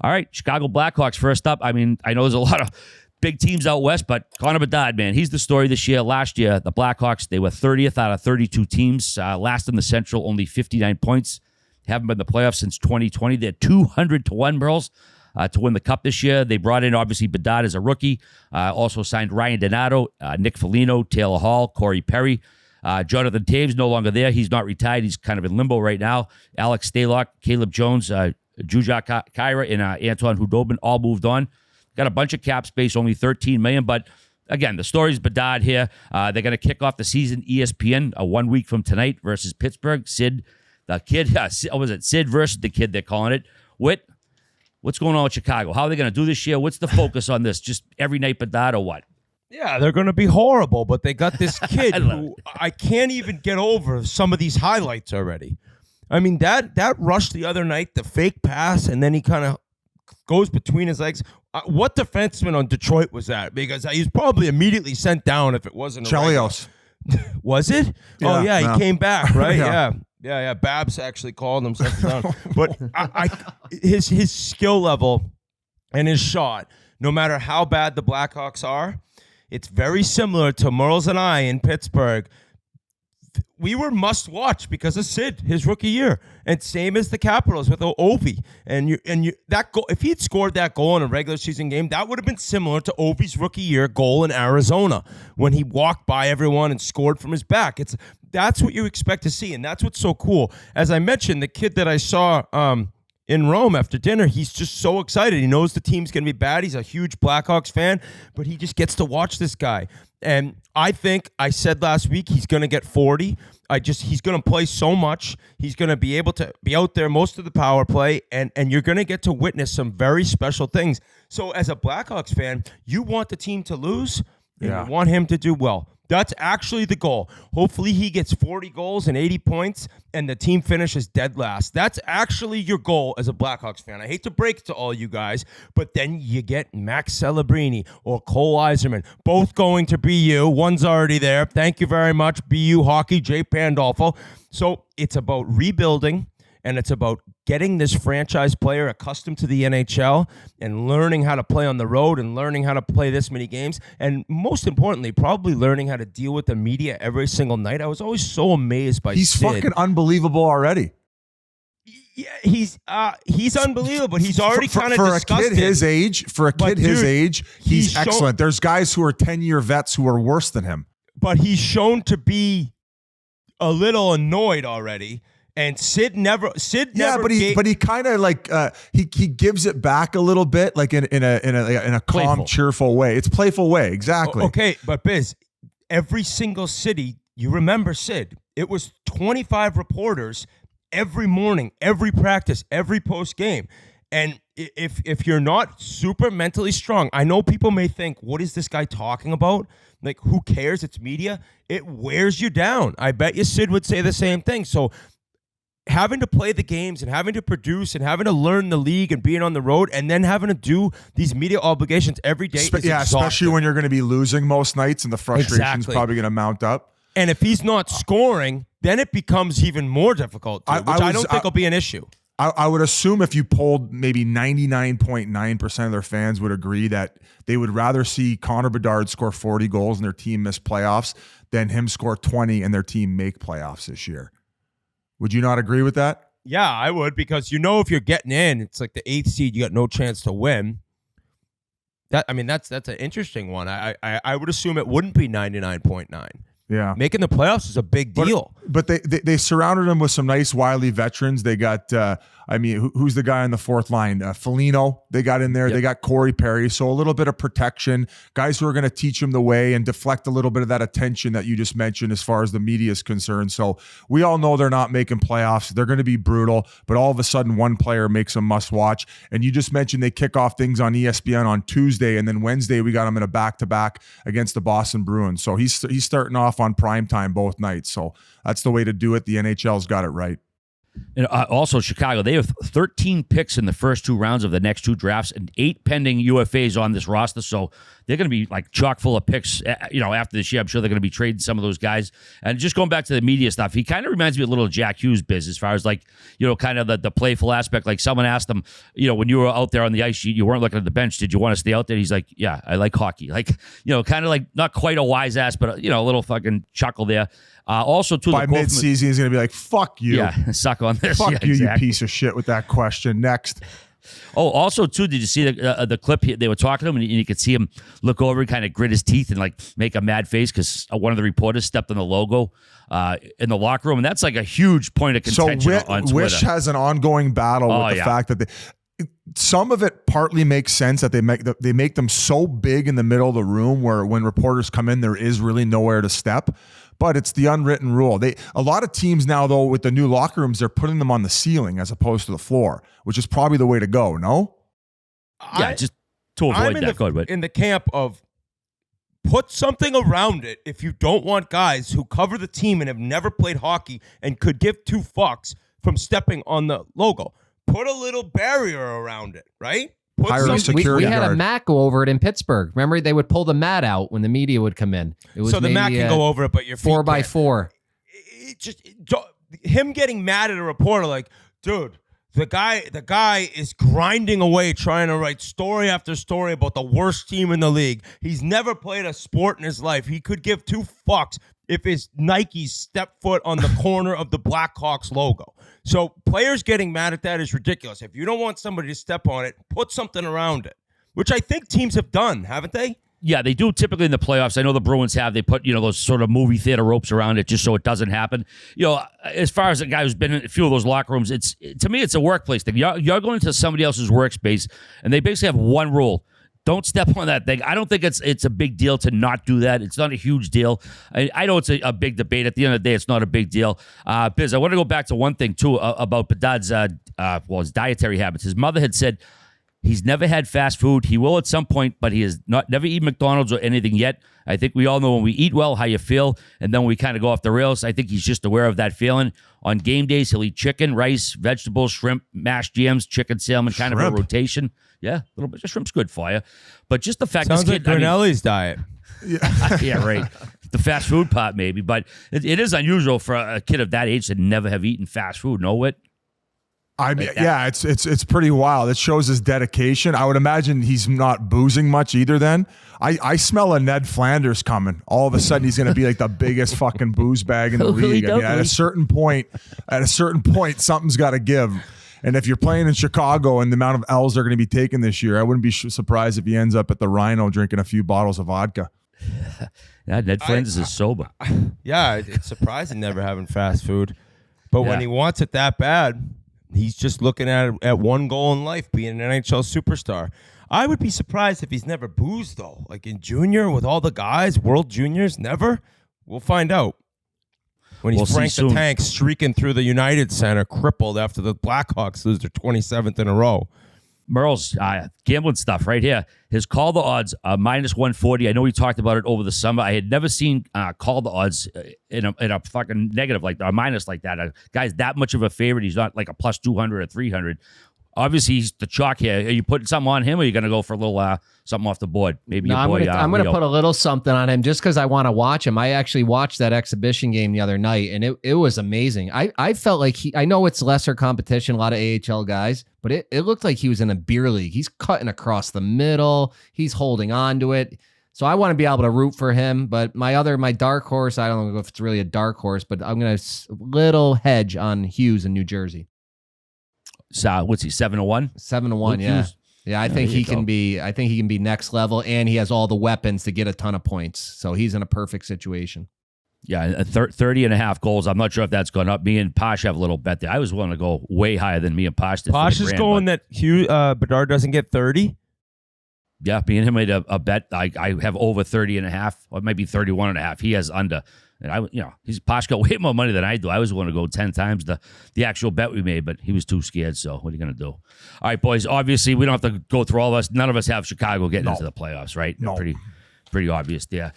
All right, Chicago Blackhawks first up. I mean, I know there's a lot of big teams out west, but Connor Bedard, man, he's the story this year. Last year, the Blackhawks, they were 30th out of 32 teams. Last in the Central, only 59 points. Haven't been in the playoffs since 2020. They're 200-1, Burls, to win the Cup this year. They brought in, obviously, Bedard as a rookie. Also signed Ryan Donato, Nick Foligno, Taylor Hall, Corey Perry. Jonathan Taves, no longer there. He's not retired. He's kind of in limbo right now. Alex Stalock, Caleb Jones, Jujak Kyra, and Antoine Hudobin all moved on. Got a bunch of cap space, only $13 million. But again, the story's Bedard here. They're going to kick off the season ESPN 1 week from tonight versus Pittsburgh. Sid, the kid, was it Sid versus the kid? They're calling it. What's going on with Chicago? How are they going to do this year? What's the focus on this? Just every night Bedard or what? Yeah, they're going to be horrible, but they got this kid who I can't even get over some of these highlights already. I mean, that rush the other night, the fake pass, and then he kind of goes between his legs. What defenseman on Detroit was that? Because he was probably immediately sent down if it wasn't Chelios. Was it? Yeah, he came back, right? Yeah. Yeah. Babs actually called him sent him down. But his skill level and his shot, no matter how bad the Blackhawks are, it's very similar to Merles and I in Pittsburgh. We were must watch because of Sid, his rookie year, and same as the Capitals with Ovi. And that goal, if he'd scored that goal in a regular season game, that would have been similar to Ovi's rookie year goal in Arizona when he walked by everyone and scored from his back. That's what you expect to see, and that's what's so cool. As I mentioned, the kid that I saw in Rome after dinner, he's just so excited. He knows the team's going to be bad. He's a huge Blackhawks fan, but he just gets to watch this guy. And I think I said last week he's going to get 40. He's going to play so much. He's going to be able to be out there most of the power play, and you're going to get to witness some very special things. So as a Blackhawks fan, you want the team to lose, and you want him to do well. That's actually the goal. Hopefully he gets 40 goals and 80 points and the team finishes dead last. That's actually your goal as a Blackhawks fan. I hate to break it to all you guys, but then you get Max Celebrini or Cole Eiserman, both going to BU. One's already there. Thank you very much, BU Hockey, Jay Pandolfo. So it's about rebuilding, and it's about getting this franchise player accustomed to the NHL and learning how to play on the road and learning how to play this many games. And most importantly, probably learning how to deal with the media every single night. I was always so amazed by He's Sid. fucking unbelievable already. Yeah, he's unbelievable. He's already kind of disgusted. For a kid his age, he's excellent. There's guys who are 10-year vets who are worse than him. But he's shown to be a little annoyed already. And Sid never. But he kind of like he gives it back a little bit, like in a calm, cheerful way. It's playful way, exactly. Okay, but Biz, every single city, you remember Sid? It was 25 reporters every morning, every practice, every post game. And if you're not super mentally strong, I know people may think, what is this guy talking about? Like, who cares? It's media. It wears you down. I bet you Sid would say the same thing. So having to play the games and having to produce and having to learn the league and being on the road and then having to do these media obligations every day is exhausting. Especially when you're going to be losing most nights and the frustration's probably going to mount up. And if he's not scoring, then it becomes even more difficult, which I don't think will be an issue. I would assume if you polled maybe 99.9% of their fans would agree that they would rather see Connor Bedard score 40 goals and their team miss playoffs than him score 20 and their team make playoffs this year. Would you not agree with that? Yeah, I would, because if you're getting in, it's like the 8th seed, you got no chance to win. That's an interesting one. I would assume it wouldn't be 99.9. Yeah. Making the playoffs is a big deal. But they surrounded him with some nice, wily veterans. They got, who's the guy on the fourth line? Foligno, they got in there. Yep. They got Corey Perry. So a little bit of protection. Guys who are going to teach him the way and deflect a little bit of that attention that you just mentioned as far as the media is concerned. So we all know they're not making playoffs. They're going to be brutal. But all of a sudden, one player makes them must watch. And you just mentioned they kick off things on ESPN on Tuesday. And then Wednesday, we got him in a back-to-back against the Boston Bruins. So he's starting off on primetime both nights. So that's the way to do it. The NHL's got it right. And also, Chicago, they have 13 picks in the first 2 rounds of the next 2 drafts and 8 pending UFAs on this roster. So they're going to be like chock full of picks, after this year. I'm sure they're going to be trading some of those guys. And just going back to the media stuff, he kind of reminds me of a little Jack Hughes biz as far as like, kind of the playful aspect. Like someone asked him, when you were out there on the ice, you weren't looking at the bench. Did you want to stay out there? He's like, yeah, I like hockey. Like, kind of like not quite a wise ass, but, a little fucking chuckle there. Also, too, by mid-season, he's going to be like, fuck you. Yeah, suck on this. Fuck yeah, you, exactly. you piece of shit with that question. Next. Oh, also, too, did you see the clip? They were talking to him, and you could see him look over and kind of grit his teeth and like make a mad face because one of the reporters stepped on the logo in the locker room. And that's like a huge point of contention on Twitter. Wish has an ongoing battle with the fact that some of it partly makes sense that they make them so big in the middle of the room where when reporters come in, there is really nowhere to step. But it's the unwritten rule. A lot of teams now, though, with the new locker rooms, they're putting them on the ceiling as opposed to the floor, which is probably the way to go. No? Yeah, just to avoid that. In the camp of put something around it if you don't want guys who cover the team and have never played hockey and could give 2 fucks from stepping on the logo. Put a little barrier around it, right? Hire a security we had guard. a mat go over it in Pittsburgh. Remember, they would pull the mat out when the media would come in. It was so the mat can go over it, but your feet 4x4. Him getting mad at a reporter like, dude, the guy is grinding away trying to write story after story about the worst team in the league. He's never played a sport in his life. He could give 2 fucks if his Nikes step foot on the corner of the Blackhawks logo. So players getting mad at that is ridiculous. If you don't want somebody to step on it, put something around it, which I think teams have done, haven't they? Yeah, they do typically in the playoffs. I know the Bruins have. They put, those sort of movie theater ropes around it just so it doesn't happen. As far as a guy who's been in a few of those locker rooms, to me, it's a workplace thing. You're going to somebody else's workspace, and they basically have one rule. Don't step on that thing. I don't think it's a big deal to not do that. It's not a huge deal. I know it's a big debate. At the end of the day, it's not a big deal. Biz, I want to go back to one thing, too, about Bedard's his dietary habits. His mother had said he's never had fast food. He will at some point, but he has never eaten McDonald's or anything yet. I think we all know when we eat well how you feel, and then we kind of go off the rails. I think he's just aware of that feeling. On game days, he'll eat chicken, rice, vegetables, shrimp, mashed yams, chicken, salmon, kind of a rotation. Yeah, a little bit. Shrimp's good for you. But just the fact sounds this like kid, Grinelli's diet. Yeah, right. The fast food part, maybe. But it is unusual for a kid of that age to never have eaten fast food. Know it? I mean, yeah, it's pretty wild. It shows his dedication. I would imagine he's not boozing much either then. I smell a Ned Flanders coming. All of a sudden, he's going to be like the biggest fucking booze bag in the league. I mean, at a certain point, something's got to give. And if you're playing in Chicago and the amount of L's they're going to be taking this year, I wouldn't be surprised if he ends up at the Rhino drinking a few bottles of vodka. Yeah, Ned Flanders is sober. Yeah, it's surprising never having fast food. But when he wants it that bad, he's just looking at one goal in life, being an NHL superstar. I would be surprised if he's never boozed, though. Like in junior with all the guys, World Juniors, never? We'll find out. When he's Frank the Tank streaking through the United Center, crippled after the Blackhawks lose their 27th in a row. Merle's gambling stuff right here. His call the odds minus 140. I know we talked about it over the summer. I had never seen call the odds in a fucking negative like that, or minus like that. A guy's that much of a favorite. He's not like a plus 200 or 300. Obviously, he's the chalk here. Are you putting something on him, or are you going to go for a little something off the board? Maybe no, I'm going to put a little something on him just because I want to watch him. I actually watched that exhibition game the other night, and it was amazing. I felt like I know it's lesser competition, a lot of AHL guys, but it looked like he was in a beer league. He's cutting across the middle. He's holding on to it. So I want to be able to root for him. But my dark horse, I don't know if it's really a dark horse, but I'm going to little hedge on Hughes in New Jersey. So what's he, 7-1? 7-1, yeah. Yeah, I think he can be. I think he can be next level, and he has all the weapons to get a ton of points. So he's in a perfect situation. Yeah, 30.5 goals. I'm not sure if that's gone up. Me and Posh have a little bet there. I was willing to go way higher than me and Posh did. Posh is going that Bedard doesn't get 30. Yeah, me and him made a bet. I have over 30.5, or it might be 31.5. He has under. And Posh got way more money than I do. I was willing to go 10 times the actual bet we made, but he was too scared. So what are you going to do? All right, boys. Obviously, we don't have to go through all of us. None of us have Chicago getting into the playoffs, right? No. Pretty obvious there.